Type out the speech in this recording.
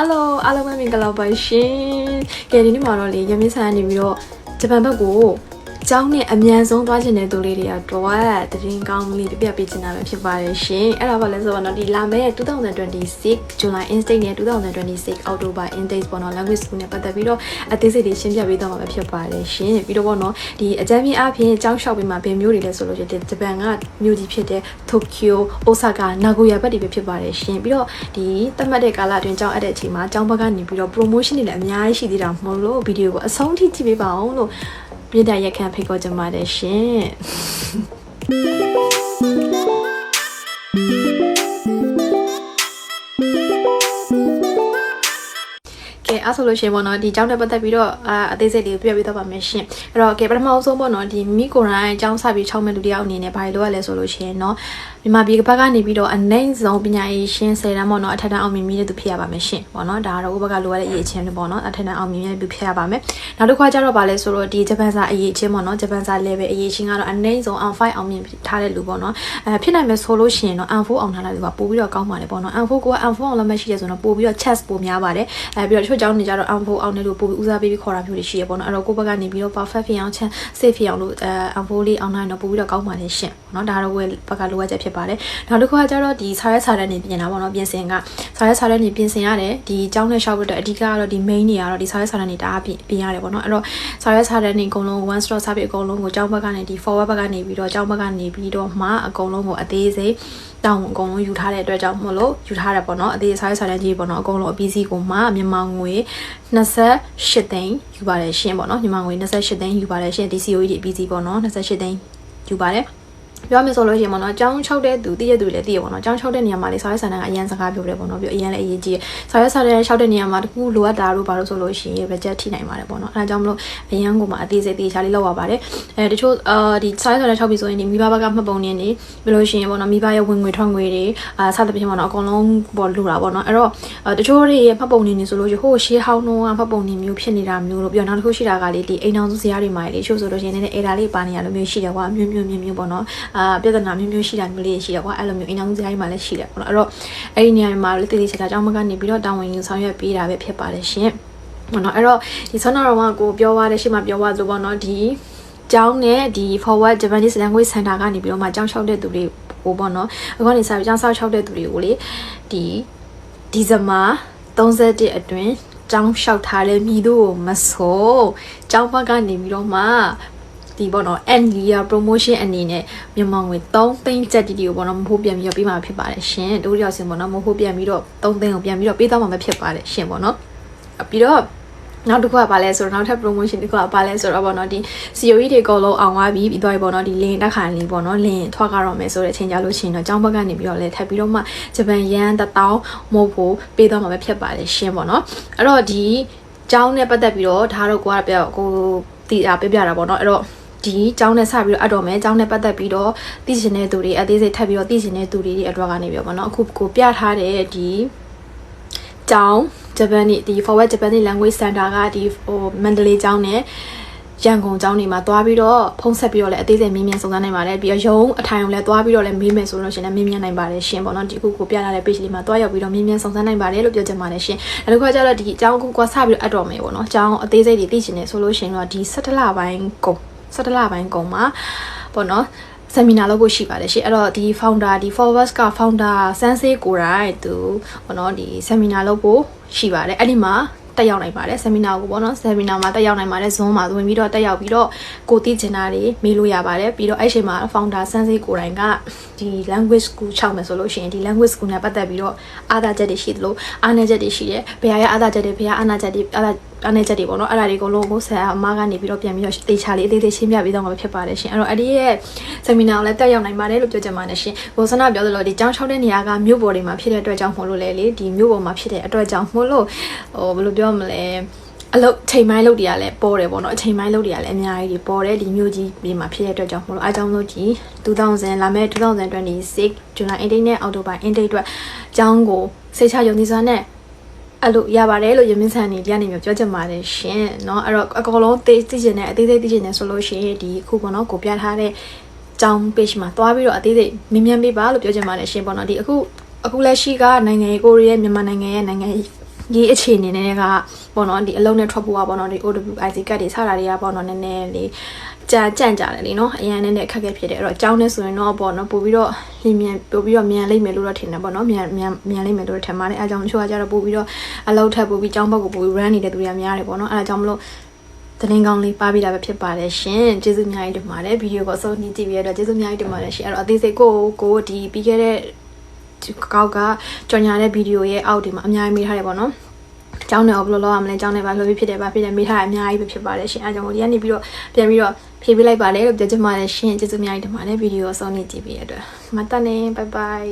Hello, hello, my name is Galabashin. Get in Maroli, Yamis and Nibio, Japan Bago. ကျောင်းနဲ့အမြန်ဆုံးသွားချင်တဲ့သူလေးတွေကတော့တရင်ကောင်းလေးပြပြပေးချင်တာပဲဖြစ်ပါတယ်ရှင်အဲ့ဒါပါလဲဆိုတော့ဒီလာမယ့်2026 July intake နဲ့2026 October intake ပေါ့နော် language school နဲ့ပတ်သက်ပြီးတော့အသေးစိတ်တွေရှင်းပြပေးသွားမှာပဲဖြစ်ပါတယ်ရှင်ပြီးတော့ပေါ့နော်ဒီအကြမ်းမြင်အပြင်ကျောင်းလျှောက်ပေးမှာဘယ်မျိုးတွေလဲဆိုလို့ရှိရင်ဂျပန်ကမြို့ကြီးဖြစ်တဲ့ Tokyo, Osaka, Nagoya ဘက်တွေပဲဖြစ်ပါတယ်ရှင်ပြီးတော့ဒီသတ်မှတ်တဲ့ကာလအတွင်းကျောင်းအပ်တဲ့အချိန်မှာကျောင်းဘက်ကနေပြီးတော့ promotion တွေလည်းအများကြီးရှိသေးတာမဟုတ်လို့ဗီဒီယိုကိုအဆုံးထိကြည့်ပေးပါအောင်လို့ပြည်တဲ့ရက်ခံဖိတ်ခေါ်ကြပါတယ်ရှင်အဲ့ဆိုလို့ရှိရင်ပေါ့နော်ဒီကျောင်းနဲ့ပတ်သက်ပြီးတော့အသေးစိတ်လေးပြပြသွားပါမယ်ရှင်အဲ့တော့ပထမဆုံးပေါ့နော်ဒီမိကိုရိုင်းကျောင်းစပြီး6မိနစ်တယောက်အနေနဲ့ဘာလို့ရလဲဆိုလို့ရှိရင်เนาะမြန်မာပြည်ကဘက်ကနေပြီးတော့အနိုင်ဆုံးပညာရေးရှင်10တန်းပေါ့နော်အထက်တန်းအောင်မြင်တဲ့သူဖြစ်ရပါမယ်ရှင်ပေါ့နော်ဒါကတော့ဘက်ကလိုရတဲ့အရေးချင်းတွေပေါ့နော်အထက်တန်းအောင်မြင်တဲ့သူဖြစ်ရပါမယ်နောက်တစ်ခါကျတော့ဗာလဲဆိုတော့ဒီဂျပန်စာအရေးချင်းပေါ့နော်ဂျပန်စာ level အရေးချင်းကတော့အနိုင်ဆုံး on 5အောင်မြင်ထားတဲ့လူပေါ့နော်ဖြစ်နိုင်မယ်ဆိုလို့ရှိရင်တော့ on 4အောင်ထားတဲ့လူကပို့ပြီးတော့ကောင်းပါတယ်ပေါ့နော် on 4ကို on 4အောင်လည်းမရှိရဆိုတော့ပို့ပြီးတော့ chance ပိုများပါတယ်ပြီးတော့တချို့ကျောင်းတွေကျတော့ on 4အောင်တဲ့လူပို့ပြီးဦးစားပေးပြီးခေါ်တာမျိုးတွေရှိရပေါ့နော်အဲ့တော့ကိုယ့်ဘက်ကနေပြီးတော့ perfect ဖြစ်အောင် chance safe ဖြစ်အောင်လို့on 4လေးအောင်နိုင်တော့ပို့ပြီးတော့ကောင်းပါတယ်ရှင်နော်ဒါတော့ဘက်ကလိုအပ်ချက်ဖြစ်ပါတယ်နောက်တစ်ခါကျတော့ဒီစာရဲစာတန်းနေပြင်တာပေါ့နော်ပြင်ဆင်ကစာရဲစာတန်းနေပြင်ဆင်ရတယ်ဒီကျောင်းနဲ့ရှောက်ဖို့အတွက်အဓိကကတော့ဒီ main နေရတော့ဒီစာရဲစာတန်းနေတအားပြင်ရတယ်ပေါ့နော်အဲ့တော့စာရဲစာတန်းနေအကုန်လုံး one stop service အကုန်လုံးကိုကျောင်းဘက်ကနေဒီ forward ဘက်ကနေပြီးတော့ကျောင်းဘက်ကနေပြီးတော့မှအကုန်လုံးကိုအသေးစိတ်တောင်းအကုန်လုံးယူထားတဲ့အတွက်ကြောင့်မလို့ယူထားတယ်ပေါ့နော်အသေးစာရဲစာတန်းကြီးပေါ့နော်အကုန်လုံးအပြီးစီးကိုမှမြန်မာငွေ28သိန်းယူပါတယ်ရှင်းပေါ့နော်မြန်မာငွေ28သိန်းယူပါတယ်ရှင်းဒီ COE ဒီအပြီးစီးပေါ့နော်28သိန်းယူပါတယ်ပြောမယ်ဆိုလို့ရှိရင်ပေါ့နော်အကြောင်း6တဲ့သူတည့်ရသူလည်းတည့်ရပေါ့နော်အကြောင်း6တဲ့နေရာမှာလေစာရေးစာတန်းကအရန်စကားပြောတယ်ပေါ့နော်ပြီးအရန်လည်းအရေးကြီးစာရေးစာတန်း6တဲ့နေရာမှာတခုလိုအပ်တာတို့ဘာလို့ဆိုလို့ရှိရင် budget ထိနိုင်ပါတယ်ပေါ့နော်အဲဒါကြောင့်မလို့အရန်ကိုမှအသေးစိတ်တေချာလေးလောက်ရပါတယ်တချို့ဒီစာရေးစာတန်း6ပြီဆိုရင်ဒီမိဘဘက်ကမှတ်ပုံနေနေပြီးလို့ရှိရင်ပေါ့နော်မိဘရဲ့ဝင်ငွေထွက်ငွေတွေစသဖြင့်ပေါ့နော်အကုန်လုံးပေါ်လူတာပေါ့နော်အဲ့တော့တချို့တွေရဲ့မှတ်ပုံနေနေဆိုလို့ရှိရင်ဟိုရှေးဟောင်းနှုန်းကမှတ်ပုံနေမျိုးဖြစ်နေတာမျိုးလို့ပြီးတော့နောက်တစ်ခုရှိတာကလေဒီအိမ်အောင်စုစရာတွေမှာလေချို့ဆိုလို့ရှိရင်လည်းအဲ့ဒါလေးပါနေရလို့မျိုးရှိတယ်ကွာမျိုးပေါ့နော်ပြဿနာမျိုးရှိတာမျိုးလေးရှိတယ်ကွာအဲ့လိုမျိုးအိမ်အောင်စရာတွေမှာလည်းရှိတယ်ပေါ့နော်အဲ့တော့အဲ့ဒီနေရာမှာလည်းတည်တည်ချာချာအကြောင်းမကနေပြီးတော့တာဝန်ယူဆောင်ရွက်ပေးတာပဲဖြစ်ပါတယ်ရှင်ပေါ့နော်အဲ့တော့ဒီဆောနာတော်ကကိုပြောသွားတဲ့ရှေ့မှာပြောသွားလို့ပေါ့နော်ဒီကျောင်းနဲ့ဒီ forward Japanese language center ကနေပြီးတော့မှကျောင်းလျှောက်တဲ့သူတွေကိုပေါ့နော်အခုကနေစပြီးကျောင်းဆောက်လျှောက်တဲ့သူတွေကိုလေဒီဇင်ဘာ31အတွင်းကျောင်းလျှောက်ထားတဲ့မိတို့ကိုမဆိုကျောင်းဘက်ကနေပြီးတော့မှဒီပေါ့နော် end year promotion အနေနဲ့မြန်မာငွေ3သိန်းကျပ်တီကိုပေါ့နော်မဟုတ်ပြန်ပြီးတော့ပေးမှာဖြစ်ပါတယ်ရှင်တို့ရောက်စင်ပေါ့နော်မဟုတ်ပြန်ပြီးတော့3သိန်းကိုပြန်ပြီးတော့ပေးသွားမှာဖြစ်ပါတယ်ရှင်ပေါ့နော်ပြီးတော့နောက်တစ်ခုကဘာလဲဆိုတော့နောက်ထပ် promotion တစ်ခုကဘာလဲဆိုတော့ပေါ့နော်ဒီ COE တွေအကုန်လုံးအောင်သွားပြီးသွားပြီပေါ့နော်ဒီလင်းတက်ခါလေးပေါ့နော်လင်းထွက်ကြတော့မယ်ဆိုတဲ့အချိန်ကြလို့ရှိရင်တော့ကျောင်းဘက်ကနေပြီးတော့လည်းထပ်ပြီးတော့မှဂျပန်ယန်1000မို့ဖို့ပေးသွားမှာပဲဖြစ်ပါတယ်ရှင်ပေါ့နော်အဲ့တော့ဒီကျောင်းနဲ့ပတ်သက်ပြီးတော့ဒါတော့ကိုတည်တာပြတာပေါ့နော်အဲ့တော့ဒီကျောင်းနဲ့စပြီးတော့အပ်တော့မယ်ကျောင်းနဲ့ပတ်သက်ပြီးတော့သိချင်တဲ့သူတွေအသေးစိတ်ထပ်ပြီးတော့သိချင်တဲ့သူတွေအတွက်ကနေပြီးတော့ပေါ့နော်အခုကိုပြထားတဲ့ဒီကျောင်းဂျပန်ဒီ forward Japanese language center ကဒီမန္တလေးကျောင်းနဲ့ရန်ကုန်ကျောင်းတွေမှာတွားပြီးတော့ဖုံးဆက်ပြီးတော့လည်းအသေးစိတ်မေးမြန်းစုံစမ်းနိုင်ပါတယ်ပြီးတော့ရုံးအထိုင်အောင်လည်းတွားပြီးတော့လည်းမေးမယ်ဆိုလို့ရှိရင်လည်းမေးမြန်းနိုင်ပါတယ်ရှင်ပေါ့နော်ဒီအခုကိုပြထားတဲ့ page လေးမှာတွားရောက်ပြီးတော့မေးမြန်းစုံစမ်းနိုင်ပါတယ်လို့ပြောချင်ပါတယ်ရှင်နောက်တစ်ခါကျတော့ဒီအကြောင်းကိုစပြီးတော့အပ်တော့မယ်ပေါ့နော်အကြောင်းအသေးစိတ်တွေသိချင်တယ်ဆိုလို့ရှိရင်တော့ဒီ17လပိုင်းကုန်မှာပေါ့နော်seminar လုပ်ဖို့ရှိပါတယ်ရှင်အဲ့တော့ဒီ founder ဒီ forward က founder စန်းစေးကိုရိုင်းသူပေါ့နော်ဒီ seminar လုပ်ဖို့ရှိပါတယ်အဲ့ဒီမှာတက်ရောက်နိုင်ပါတယ် seminar ကိုပေါ့နော် seminar မှာတက်ရောက်နိုင်ပါတယ် Zoom မှာဝင်ပြီးတော့တက်ရောက်ပြီးတော့ကိုသိချင်တာတွေမေးလို့ရပါတယ်ပြီးတော့အဲ့ချိန်မှာ founder စန်းစေးကိုရိုင်းကဒီ language school 6မယ်ဆိုလို့ရှိရင်ဒီ language school နဲ့ပတ်သက်ပြီးတော့အားသာချက်တွေရှိသလိုအားနည်းချက်တွေရှိတယ်ဘယ်ဟာရအားသာချက်တွေဘယ်ဟာအားနည်းချက်တွေအနေချက်တွေပေါ့နော်အဲ့ဒါတွေကိုလုံးကိုဆရာအမကနေပြီးတော့ပြန်ပြီးတော့တေချာလေးအသေးသေးရှင်းပြပေးတော့မှာဖြစ်ပါတယ်ရှင်အဲ့တော့အဲ့ဒီရဲ့ seminar ကိုလည်းတက်ရောက်နိုင်ပါတယ်လို့ပြောချင်ပါတယ်ရှင်ကိုစနာပြောသလိုဒီကျောင်း6တဲ့နေရာကမြို့ပေါ်တွေမှာဖြစ်တဲ့အတွက်ကြောင့်မို့လို့လေဒီမြို့ပေါ်မှာဖြစ်တဲ့အတွက်ကြောင့်မို့လို့ဘယ်လိုပြောမလဲအလုပ်ချိန်ပိုင်းလုပ်တွေကလည်းပေါ်တယ်ပေါ့နော်အချိန်ပိုင်းလုပ်တွေကလည်းအများကြီးပေါ်တယ်ဒီမျိုးကြီးဒီမှာဖြစ်တဲ့အတွက်ကြောင့်မို့လို့အားကြောင့်လို့ဒီ2000လာမဲ့2026 July intake နဲ့ October intake အတွက်ကျောင်းကိုစိတ်ချယုံကြည်စွာနဲ့အဲ့လိုရပါတယ်လို့ရမင်းဆန်နေဒီကနေမျိုးပြောချင်ပါတယ်ရှင်เนาะအဲ့တော့အကောင်လုံးသိချင်တဲ့အသေးစိတ်သိချင်တယ်ဆိုလို့ရှိရင်ဒီခုပေါ့နော်ကိုပြထားတဲ့ကျောင်း page မှာတွားပြီးတော့အသေးစိတ်မြင်ပေးပါလို့ပြောချင်ပါတယ်ရှင်ပေါ့နော်ဒီအခုလက်ရှိကနိုင်ငံရေးကိုရီးယားမြန်မာနိုင်ငံရဲ့နိုင်ငံရေး ဒီအခြေအနေနဲ့ကပေါ့နော်ဒီအလုံးနဲ့ထွက်ဖို့ကပေါ့နော်ဒီ OWIC ကတ်တွေစတာတွေကပေါ့နော်နည်းနည်းလေးကြံကြတယ်လေနော်အရင်နဲ့အခက်အခဲဖြစ်တယ်အဲ့တော့အကြောင်းနဲ့ဆိုရင်တော့ပေါ့နော်ပို့ပြီးတော့လင်းမြန်ပို့ပြီးတော့မြန်လိမ့်မယ်လို့တော့ထင်တယ်ပေါ့နော်မြန်လိမ့်မယ်လို့ထင်ပါတယ်အဲအကြောင်းတချို့ကကြတော့ပို့ပြီးတော့အလောက်ထပ်ပို့ပြီးကြောင်းဘက်ကိုပို့ပြီး run နေတဲ့သူတွေကများတယ်ပေါ့နော်အဲအကြောင်းမလို့သတင်းကောင်းလေးပါပြီးတာပဲဖြစ်ပါတယ်ရှင်ကျေးဇူးအများကြီးတင်ပါတယ်ဗီဒီယိုကိုအဆုံးထိကြည့်ပြီးရတော့ကျေးဇူးအများကြီးတင်ပါတယ်ရှင်အဲ့တော့အသေးစိတ်ကိုဒီပြီးခဲ့တဲ့ကောက်ကကြော်ညာတဲ့ဗီဒီယိုရဲ့အောက်ဒီမှာအများကြီးမေးထားတယ်ပေါ့နော်ကျောင်းနယ်ဘယ်လိုလုပ်ရမလဲကျောင်းနယ်ဘာလို့ဖြစ်တယ်ဘာဖြစ်တယ်မေးထားတာအများကြီးပဲဖြစ်ပါတယ်ရှင်အဲကြောင့်ဒီကနေပြီးတော့ပြန်ပြီးတော့ဖြေပေးလိုက်ပါတယ်လို့ပြောချင်ပါတယ်ရှင်ကျေးဇူးအများကြီးတင်ပါတယ်ဗီဒီယိုအဆုံးထိကြည့်ပြီးရတဲ့အတွက်မတတ်နေ bye bye